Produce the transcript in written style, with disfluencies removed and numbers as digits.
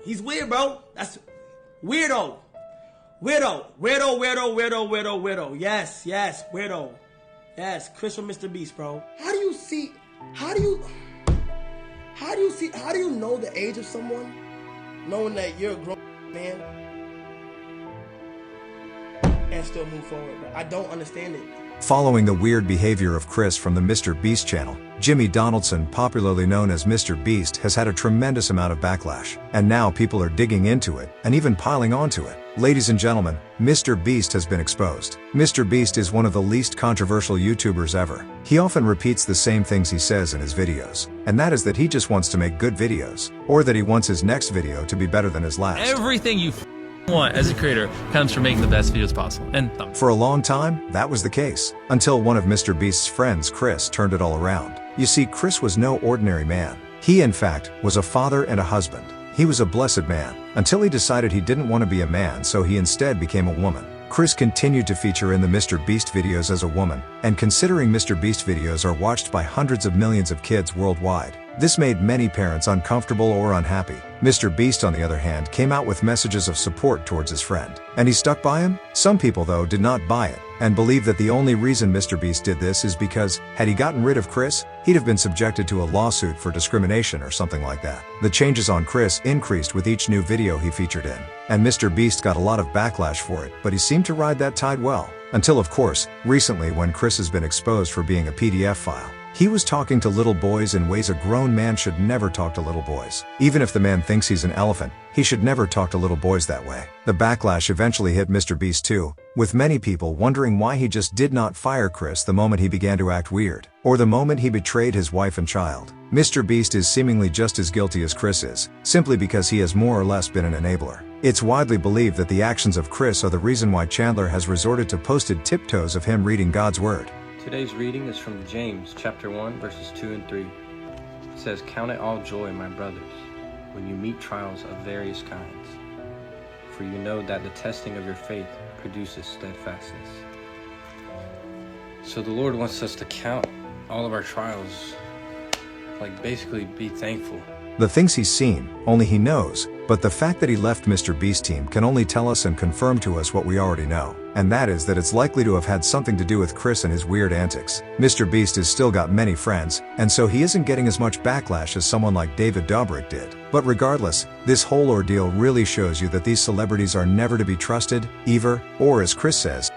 He's weird, bro. That's weirdo. Weirdo. Yes, weirdo. Yes, Chris from Mr. Beast, bro. How do you know the age of someone, knowing that you're a grown man, and still move forward, bro? I don't understand it. Following the weird behavior of Chris from the Mr. Beast channel, Jimmy Donaldson, popularly known as Mr. Beast, has had a tremendous amount of backlash, and now people are digging into it, and even piling onto it. Ladies and gentlemen, Mr. Beast has been exposed. Mr. Beast is one of the least controversial YouTubers ever. He often repeats the same things he says in his videos, and that is that he just wants to make good videos, or that he wants his next video to be better than his last. Everything you want as a creator comes from making the best videos possible. And for a long time, that was the case, until one of Mr. Beast's friends, Chris, turned it all around. You see, Chris was no ordinary man. He, in fact, was a father and a husband. He was a blessed man, until he decided he didn't want to be a man, so he instead became a woman. Chris continued to feature in the Mr. Beast videos as a woman, and considering Mr. Beast videos are watched by hundreds of millions of kids worldwide, this made many parents uncomfortable or unhappy. Mr. Beast, on the other hand, came out with messages of support towards his friend, and he stuck by him. Some people, though, did not buy it, and believe that the only reason Mr. Beast did this is because, had he gotten rid of Chris, he'd have been subjected to a lawsuit for discrimination or something like that. The changes on Chris increased with each new video he featured in, and Mr. Beast got a lot of backlash for it, but he seemed to ride that tide well. Until, of course, recently when Chris has been exposed for being a PDF file. He was talking to little boys in ways a grown man should never talk to little boys. Even if the man thinks he's an elephant, he should never talk to little boys that way. The backlash eventually hit Mr. Beast too, with many people wondering why he just did not fire Chris the moment he began to act weird, or the moment he betrayed his wife and child. Mr. Beast is seemingly just as guilty as Chris is, simply because he has more or less been an enabler. It's widely believed that the actions of Chris are the reason why Chandler has resorted to posted tiptoes of him reading God's word. Today's reading is from James chapter 1 verses 2 and 3. It says, "Count it all joy, my brothers, when you meet trials of various kinds, for you know that the testing of your faith produces steadfastness." So the Lord wants us to count all of our trials, like basically be thankful. The things he's seen, only he knows, but the fact that he left Mr. Beast team can only tell us and confirm to us what we already know, and that is that it's likely to have had something to do with Chris and his weird antics. Mr. Beast has still got many friends, and so he isn't getting as much backlash as someone like David Dobrik did. But regardless, this whole ordeal really shows you that these celebrities are never to be trusted, either, or as Chris says,